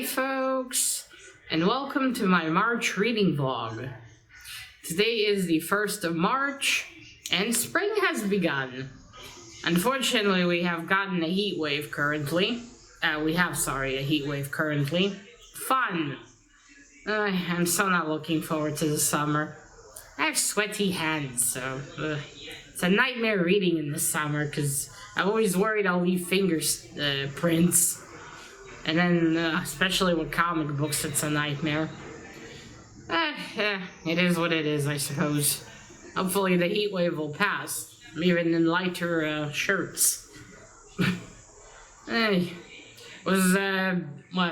Hey folks, and welcome to my March reading vlog. Today is the 1st of March, and spring has begun. Unfortunately, we have gotten a heat wave currently. A heat wave currently. Fun! I'm so not looking forward to the summer. I have sweaty hands, so it's a nightmare reading in the summer because I'm always worried I'll leave prints. And then, especially with comic books, it's a nightmare. It is what it is, I suppose. Hopefully the heat wave will pass, even in lighter shirts. A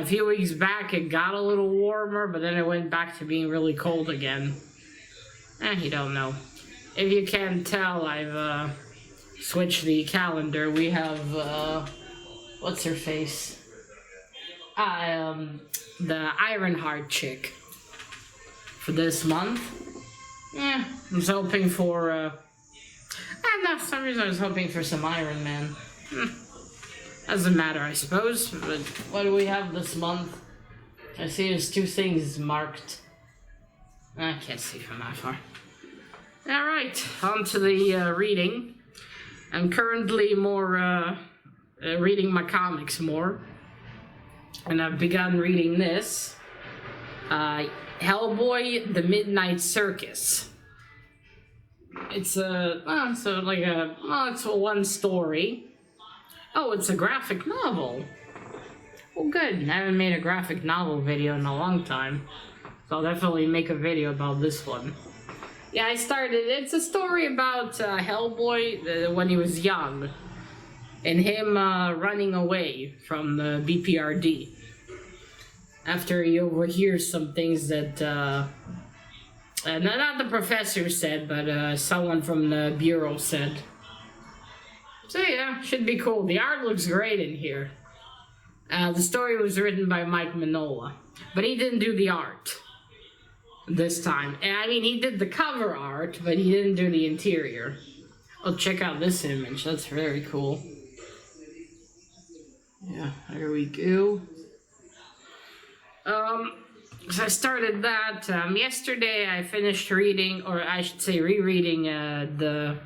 few weeks back it got a little warmer, but then it went back to being really cold again. You don't know. If you can't tell, I've switched the calendar. We have, what's her face? The Ironheart chick for this month. I was hoping for, for some reason I was hoping for some Iron Man. Doesn't matter, I suppose. But what do we have this month? I see there's 2 things marked. I can't see from that far. Alright, on to the reading. I'm currently reading my comics more. And I've begun reading this. Hellboy, The Midnight Circus. It's it's a one story. Oh, it's a graphic novel. Well, good. I haven't made a graphic novel video in a long time. So I'll definitely make a video about this one. Yeah, it's a story about Hellboy when he was young. And him running away from the BPRD. After he overhears some things that, not the professor said, but someone from the bureau said. So yeah, should be cool. The art looks great in here. The story was written by Mike Mignola, but he didn't do the art this time. I mean, he did the cover art, but he didn't do the interior. Oh, check out this image. That's very cool. Yeah, there we go. So I started that yesterday. I finished reading, or I should say rereading, the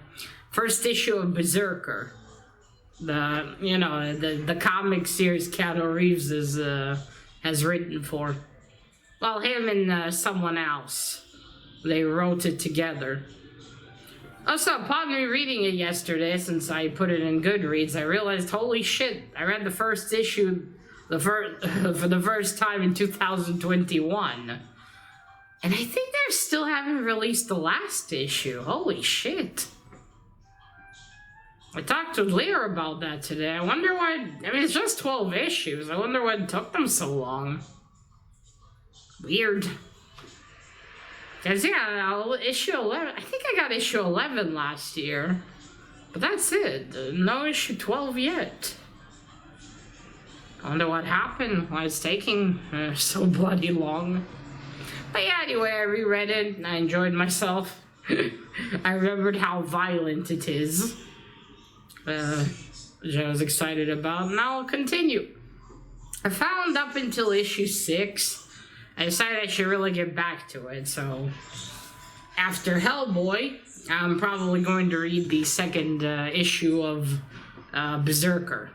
first issue of Berserker. The comic series Keanu Reeves has written for. Well, him and someone else. They wrote it together. Also, upon rereading it yesterday, since I put it in Goodreads, I realized, holy shit, I read the first issue for the first time in 2021. And I think they still haven't released the last issue. Holy shit. I talked to Lear about that today. I wonder why, it's just 12 issues. I wonder what took them so long. Weird. Because, issue 11, I think I got issue 11 last year. But that's it. No issue 12 yet. I wonder what happened, why it's taking so bloody long. But yeah, anyway, I reread it and I enjoyed myself. I remembered how violent it is. Which I was excited about. Now I'll continue. I found up until issue 6. I decided I should really get back to it, so after Hellboy, I'm probably going to read the second issue of Berserker.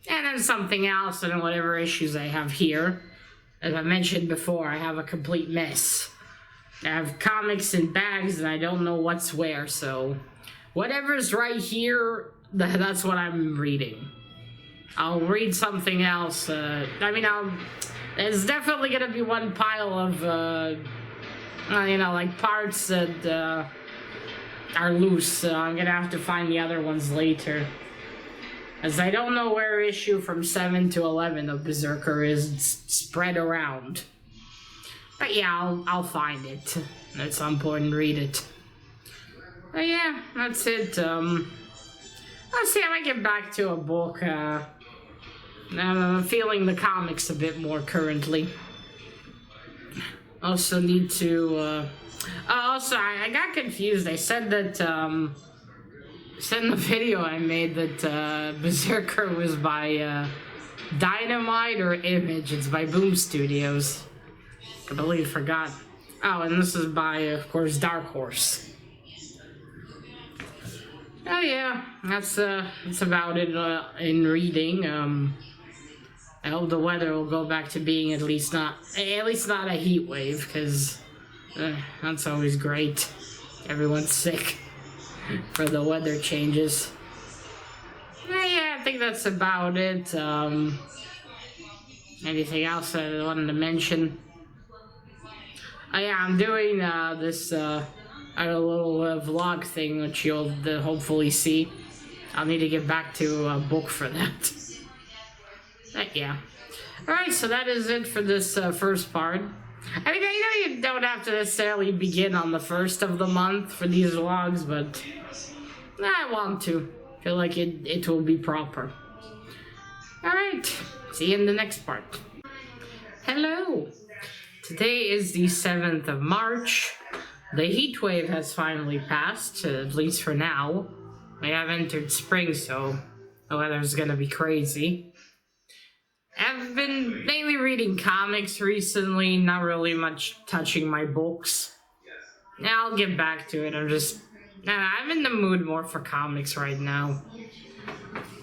And then something else, and whatever issues I have here. As I mentioned before, I have a complete mess. I have comics in bags, and I don't know what's where, so whatever's right here, that's what I'm reading. I'll read something else. There's definitely gonna be one pile of, parts that are loose, so I'm gonna have to find the other ones later. As I don't know where issue from 7 to 11 of Berserker is spread around. But yeah, I'll find it at some point and read it. But yeah, that's it. Let's see if I get back to a book. I'm feeling the comics a bit more currently. Also need to, I got confused. I said that, said in the video I made that Berserker was by Dynamite or Image. It's by Boom Studios. I completely forgot. Oh, and this is by, of course, Dark Horse. Oh yeah, that's about it in reading. I hope the weather will go back to being at least not a heat wave, because that's always great. Everyone's sick for the weather changes. Yeah, I think that's about it. Anything else I wanted to mention? Oh yeah, I'm doing this a little vlog thing, which you'll hopefully see. I'll need to get back to a book for that. Yeah. Alright, so that is it for this first part. I mean, I know you don't have to necessarily begin on the first of the month for these vlogs, but I want to. I feel like it will be proper. Alright, see you in the next part. Hello! Today is the 7th of March. The heat wave has finally passed, at least for now. We have entered spring, so the weather's gonna be crazy. I've been mainly reading comics recently, not really much touching my books. Now I'll get back to it. I'm in the mood more for comics right now.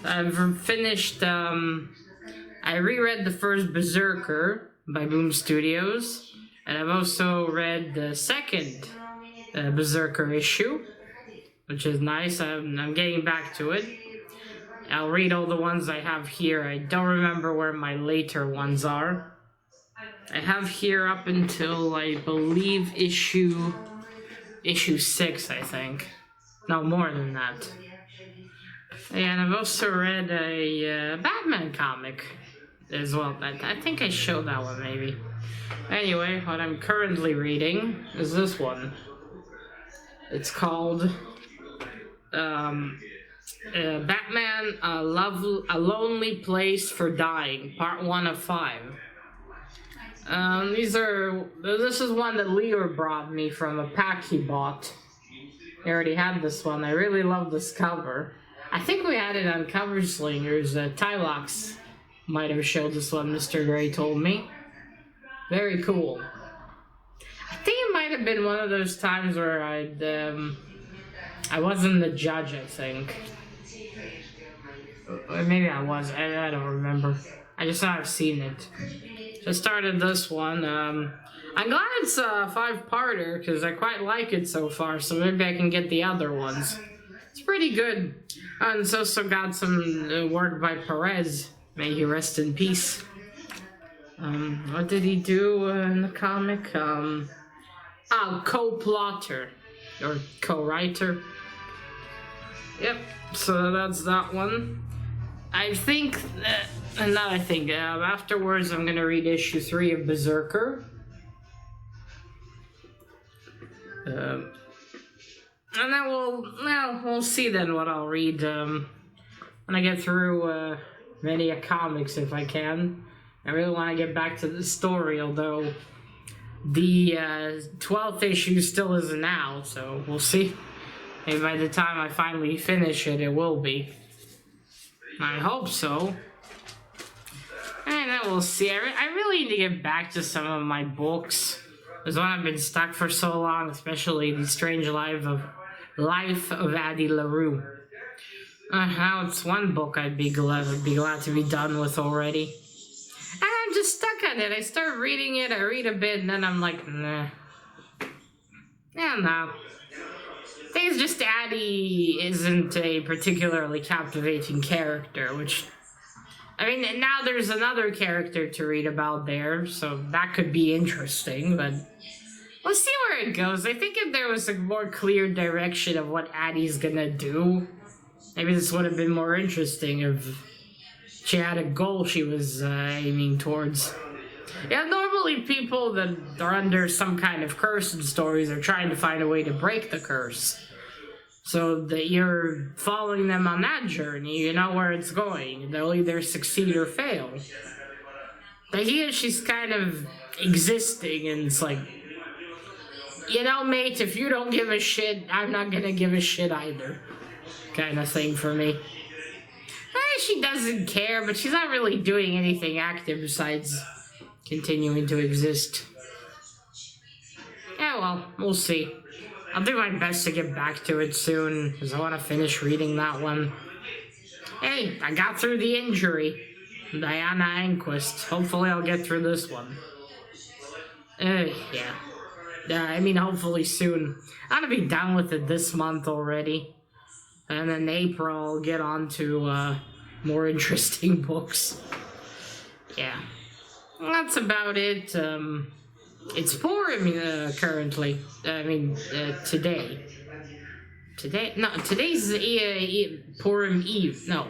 I've finished, I reread the first Berserker by Boom Studios, and I've also read the second Berserker issue, which is nice. I'm getting back to it. I'll read all the ones I have here. I don't remember where my later ones are. I have here up until, I believe, issue 6, I think. No, more than that. And I've also read a Batman comic as well. I think I showed that one, maybe. Anyway, what I'm currently reading is this one. It's called Batman, a Lonely Place for Dying, Part 1 of 5. This is one that Leo brought me from a pack he bought. He already had this one. I really love this cover. I think we had it on Cover Slingers. Tylox might have showed this one, Mr. Gray told me. Very cool. I think it might have been one of those times where I wasn't the judge, I think. Or maybe I was. I don't remember. I just know I've seen it. So I started this one. I'm glad it's a 5-parter, because I quite like it so far, so maybe I can get the other ones. It's pretty good. And it's also got some work by Perez. May he rest in peace. What did he do in the comic? Co-plotter. Or co-writer. Yep, so that's that one. I think, afterwards I'm gonna read issue 3 of Berserker. And then we'll see then what I'll read when I get through many comics if I can. I really want to get back to the story, although the 12th issue still isn't out, so we'll see. Maybe by the time I finally finish it, it will be. I hope so. And then we'll see. I really need to get back to some of my books. There's one I've been stuck for so long, especially The Strange Life of Addie LaRue. Now it's one book I'd be glad to be done with already. And I'm just stuck on it. I start reading it, I read a bit, and then I'm like, nah. Yeah, no. I think it's just Addie isn't a particularly captivating character, which... I mean, now there's another character to read about there, so that could be interesting, but... We'll see where it goes. I think if there was a more clear direction of what Addie's gonna do, maybe this would have been more interesting if she had a goal she was aiming towards. Yeah, normally people that are under some kind of curse in stories are trying to find a way to break the curse. So that you're following them on that journey, you know where it's going. They'll either succeed or fail. But here she's kind of existing, and it's like, you know, mate, if you don't give a shit, I'm not gonna give a shit either. kind of thing for me. She doesn't care, but she's not really doing anything active besides continuing to exist. Yeah, well, we'll see. I'll do my best to get back to it soon, because I want to finish reading that one. Hey, I got through the injury. Diana Anquist. Hopefully I'll get through this one. Yeah. I mean, hopefully soon. I'm gonna be done with it this month already. And then April, I'll get on to more interesting books. Yeah. That's about it. It's Purim currently. Today. No, today's Purim Eve. No,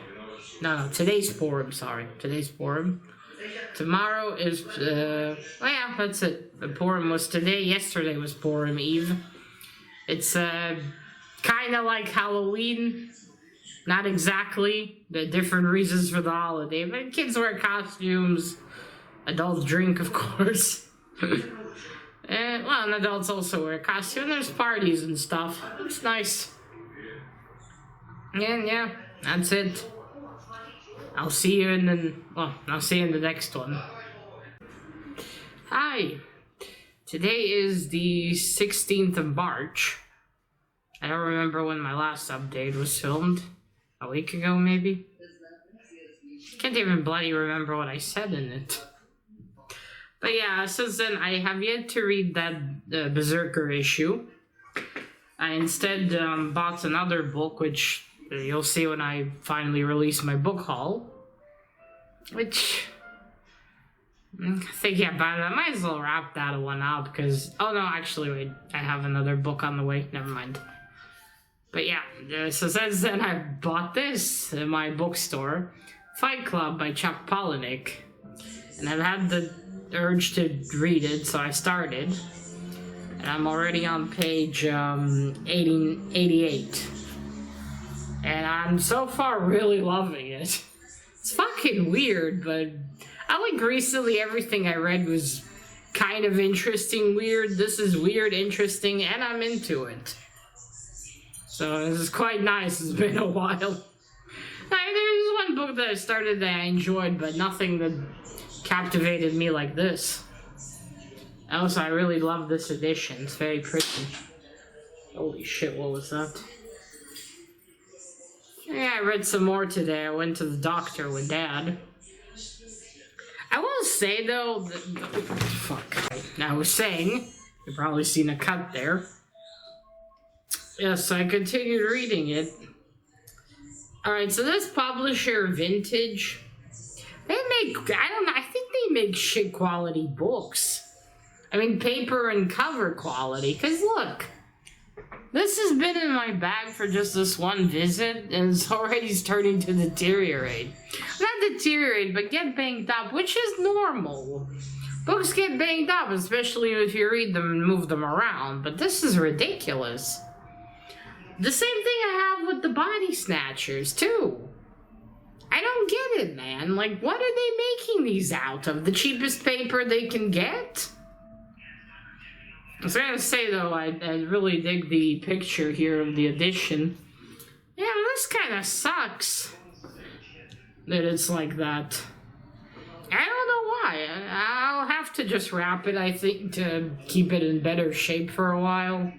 today's Purim, sorry. Today's Purim. Tomorrow is, yeah, that's it. The Purim was today. Yesterday was Purim Eve. It's, kind of like Halloween. Not exactly. The different reasons for the holiday. But kids wear costumes. Adults drink, of course. And adults also wear costumes. There's parties and stuff. It's nice. And yeah, that's it. I'll see you in the next one. Hi. Today is the 16th of March. I don't remember when my last update was filmed. A week ago, maybe? Can't even bloody remember what I said in it. But yeah, since then, I have yet to read that Berserker issue. I instead bought another book, which you'll see when I finally release my book haul. Which, but I might as well wrap that one up, because, oh no, actually, wait, I have another book on the way, never mind. But yeah, so since then, I bought this in my bookstore, Fight Club by Chuck Palahniuk. And I've had the urge to read it, so I started. And I'm already on page 88. And I'm so far really loving it. It's fucking weird, but I think recently everything I read was kind of interesting, weird. This is weird, interesting, and I'm into it. So this is quite nice. It's been a while. There's one book that I started that I enjoyed, but nothing that captivated me like this. Also, I really love this edition. It's very pretty. Holy shit, what was that? Yeah, I read some more today. I went to the doctor with Dad. I will say, though... I was saying... You've probably seen a cut there. Yes, I continued reading it. Alright, so this publisher, Vintage... They make... I think they make shit quality books. I mean, paper and cover quality. Because look... This has been in my bag for just this one visit, and it's already starting to deteriorate. Not deteriorate, but get banged up, which is normal. Books get banged up, especially if you read them and move them around, but this is ridiculous. The same thing I have with the Body Snatchers, too. I don't get it, man. Like, what are they making these out of? The cheapest paper they can get? I was gonna say, though, I really dig the picture here of the edition. Yeah, well, this kind of sucks that it's like that. I don't know why. I'll have to just wrap it, I think, to keep it in better shape for a while.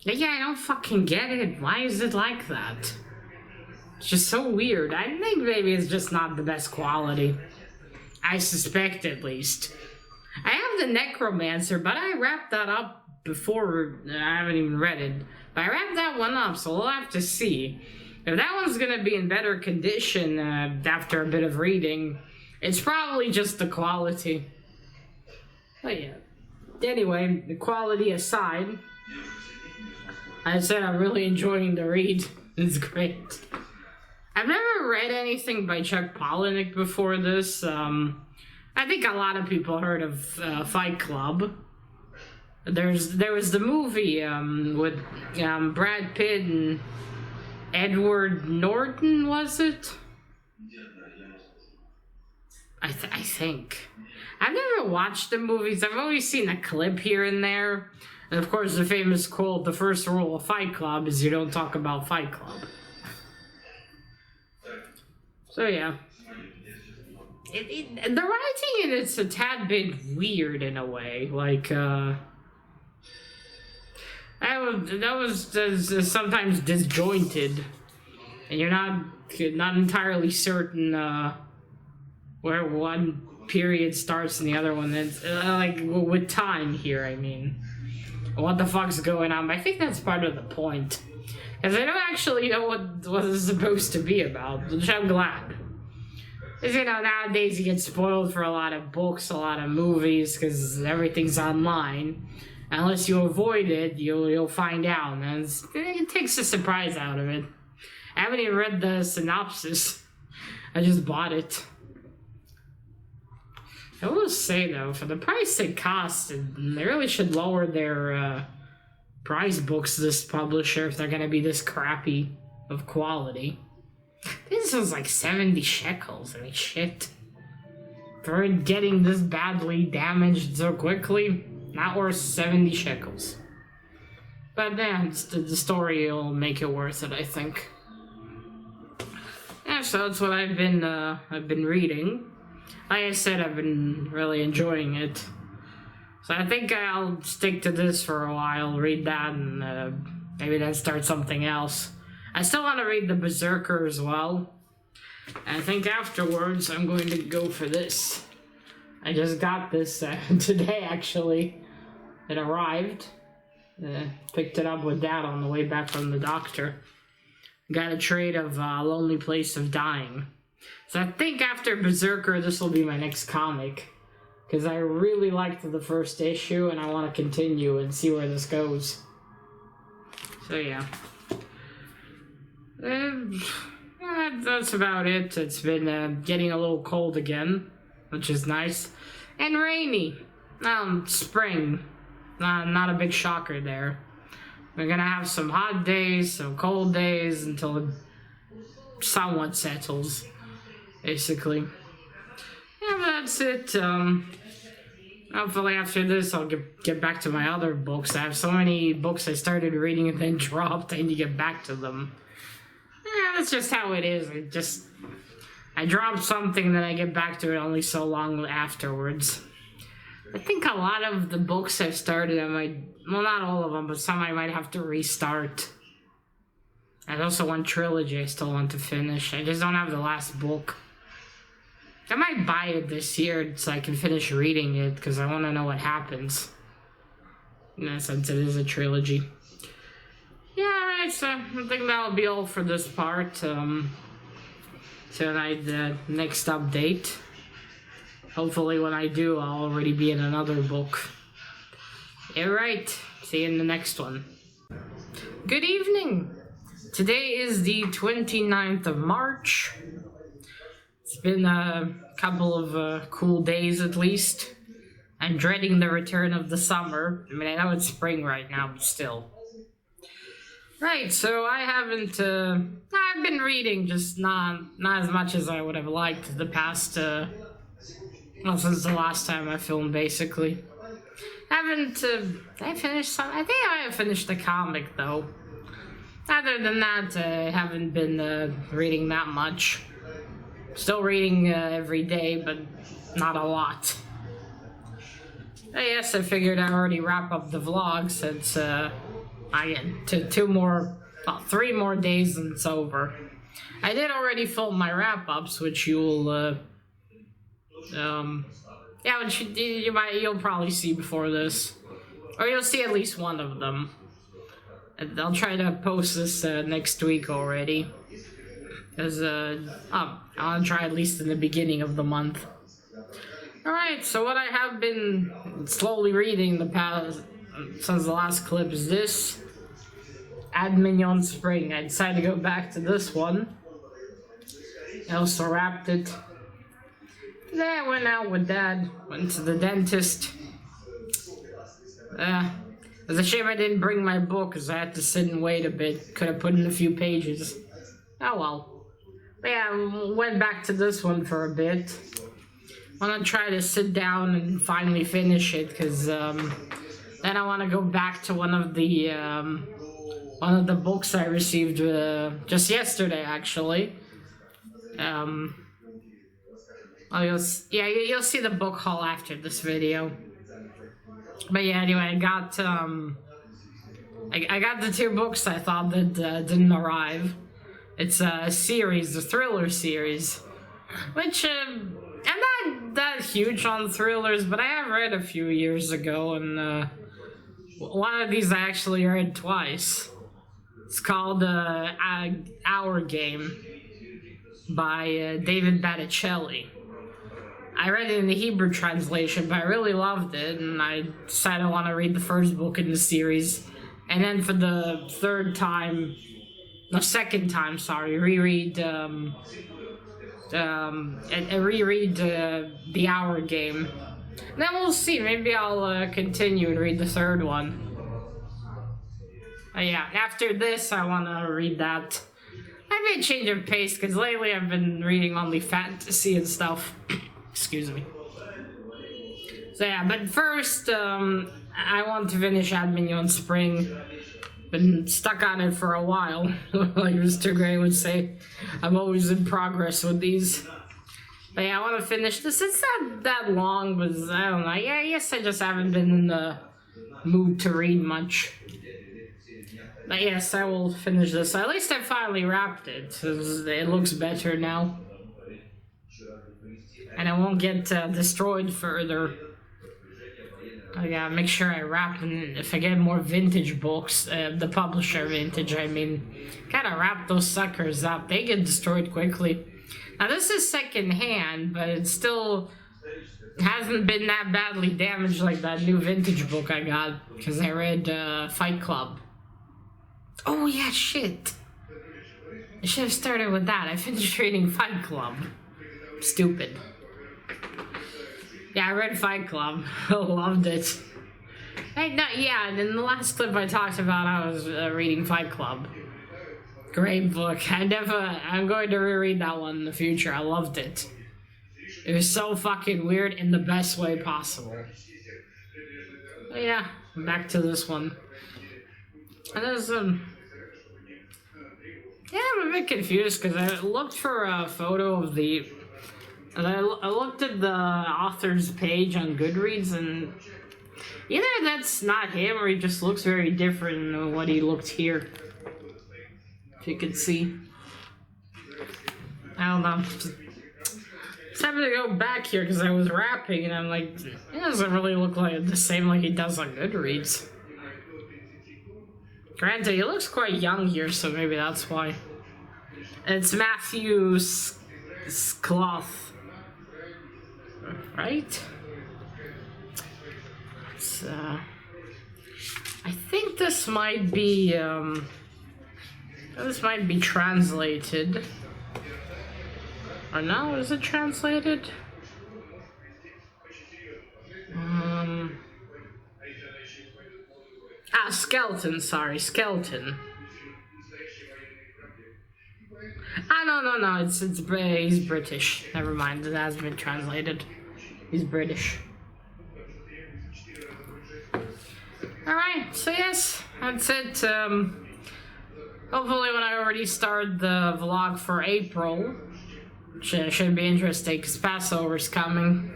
Yeah, I don't fucking get it. Why is it like that? It's just so weird. I think maybe it's just not the best quality. I suspect, at least. I have the Necromancer, but I wrapped that up before. I haven't even read it. But I wrapped that one up, so we'll have to see. If that one's gonna be in better condition after a bit of reading, it's probably just the quality. But yeah. Anyway, the quality aside, I said I'm really enjoying the read. It's great. I've never read anything by Chuck Palahniuk before this. I think a lot of people heard of Fight Club. There was the movie with Brad Pitt and Edward Norton, was it? I think. I've never watched the movies. I've always seen a clip here and there. And of course, the famous quote, the first rule of Fight Club is you don't talk about Fight Club. So yeah. The writing in it's a tad bit weird in a way. Like, that was sometimes disjointed. And you're not entirely certain where one period starts and the other one ends. Like, with time here, I mean. What the fuck's going on? But I think that's part of the point. Because I don't actually know what it's supposed to be about, which I'm glad. Because, you know, nowadays you get spoiled for a lot of books, a lot of movies, because everything's online. Unless you avoid it, you'll find out. And it takes the surprise out of it. I haven't even read the synopsis. I just bought it. I will say, though, for the price it costs, they really should lower their prize books, this publisher, if they're going to be this crappy of quality. This was like 70 shekels. I mean, shit. For it getting this badly damaged so quickly, not worth 70 shekels. But then, the story will make it worth it, I think. Yeah, so that's what I've been reading. Like I said, I've been really enjoying it. So I think I'll stick to this for a while, read that, and maybe then start something else. I still want to read the Berserker as well. And I think afterwards I'm going to go for this. I just got this today, actually. It arrived. Picked it up with Dad on the way back from the doctor. Got a trade of Lonely Place of Dying. So I think after Berserker, this will be my next comic. Because I really liked the first issue, and I want to continue and see where this goes. So yeah. That's about it. It's been getting a little cold again, which is nice. And rainy. Spring. Not a big shocker there. We're gonna have some hot days, some cold days, until it somewhat settles, basically. Yeah, but that's it. Hopefully after this I'll get back to my other books. I have so many books I started reading and then dropped. I need to get back to them. Yeah, that's just how it is. I drop something, then I get back to it only so long afterwards. I think a lot of the books I've started, well, not all of them, but some I might have to restart. There's also one trilogy I still want to finish. I just don't have the last book. I might buy it this year so I can finish reading it, because I want to know what happens. Since it is a trilogy. Yeah, alright, so I think that'll be all for this part. Tonight, the next update. Hopefully when I do, I'll already be in another book. Alright, see you in the next one. Good evening! Today is the 29th of March. It's been a couple of cool days at least. I'm dreading the return of the summer. I mean, I know it's spring right now, but still. Right, so I've been reading, just not as much as I would have liked the past, since the last time I filmed, basically. I finished some, I think I have finished the comic, though. Other than that, I haven't been reading that much. Still reading every day, but not a lot. Yes, I figured I'd already wrap up the vlog since I get to 3 more days and it's over. I did already film my wrap-ups, which you'll which you'll probably see before this, or you'll see at least one of them. And I'll try to post this next week already, because I'll try at least in the beginning of the month. Alright, so what I have been slowly reading since the last clip is this. Ad Mignon Spring. I decided to go back to this one. I also wrapped it. Then I went out with Dad. Went to the dentist. It was a shame I didn't bring my book, because I had to sit and wait a bit. Could have put in a few pages. Oh well. But yeah, went back to this one for a bit. I want to try to sit down and finally finish it, because then I want to go back to one of the books I received just yesterday, actually. You'll see the book haul after this video. But yeah, anyway, I got the 2 books I thought that didn't arrive. It's a series, a thriller series, which I'm not that huge on thrillers, but I have read a few years ago, and one of these I actually read twice. It's called Our Game by David Batticelli. I read it in the Hebrew translation, but I really loved it, and I decided I want to read the first book in the series, and then for the second time, reread The Hour Game. And then we'll see, maybe I'll continue and read the third one. Yeah, after this I want to read that. Maybe a change of pace, because lately I've been reading only fantasy and stuff. Excuse me. So yeah, but first, I want to finish Admignon Spring. Been stuck on it for a while. Like Mr. Gray would say, I'm always in progress with these. But yeah, I want to finish this. It's not that long, but I don't know. Yeah, I guess I just haven't been in the mood to read much. But yes, I will finish this. At least I finally wrapped it. It looks better now. And I won't get destroyed further. I gotta make sure I wrap them. If I get more vintage books, the publisher vintage, I mean, gotta wrap those suckers up. They get destroyed quickly. Now this is second-hand, but it still hasn't been that badly damaged like that new vintage book I got, because I read Fight Club. Oh yeah, shit. I should have started with that. I finished reading Fight Club. Stupid. Yeah, I read Fight Club. Loved it. And in the last clip I talked about, I was reading Fight Club. Great book. I'm going to reread that one in the future. I loved it. It was so fucking weird in the best way possible. But yeah, back to this one. And there's I'm a bit confused because I looked for a photo of the. And I looked at the author's page on Goodreads, and either that's not him or he just looks very different than what he looked here. If you could see. I don't know. Just having to go back here because I was rapping and I'm like, it doesn't really look like the same like he does on Goodreads. Granted, he looks quite young here, so maybe that's why. It's Matthew Skloth. Right? It's, I think this might be translated. Or no, is it translated? Skeleton, sorry, Skeleton. No, he's British. Never mind, it has been translated. He's British. Alright, so yes, that's it. Hopefully when I already start the vlog for April, which should be interesting because Passover's coming,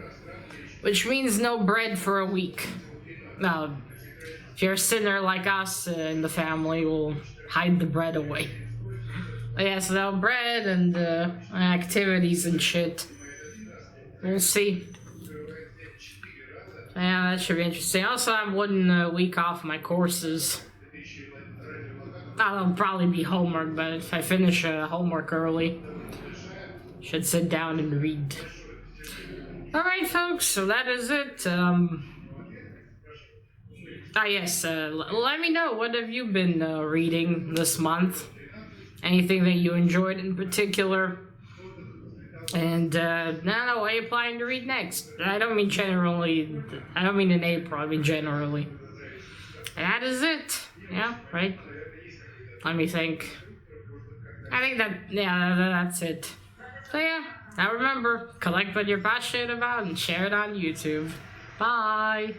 which means no bread for a week. Now, if you're a sinner like us in the family, we'll hide the bread away. But yeah, so no bread and activities and shit. We'll see. Yeah, that should be interesting. Also, I'm 1 week off my courses. That'll probably be homework, but if I finish homework early, should sit down and read. Alright, folks, so that is it. Let me know, what have you been reading this month? Anything that you enjoyed in particular? And, I don't know, what are you planning to read next? I don't mean generally, I don't mean in April, I mean generally. And that is it. Yeah, right? Let me think. I think that's it. So yeah, Now remember, collect what you're passionate about and share it on YouTube. Bye!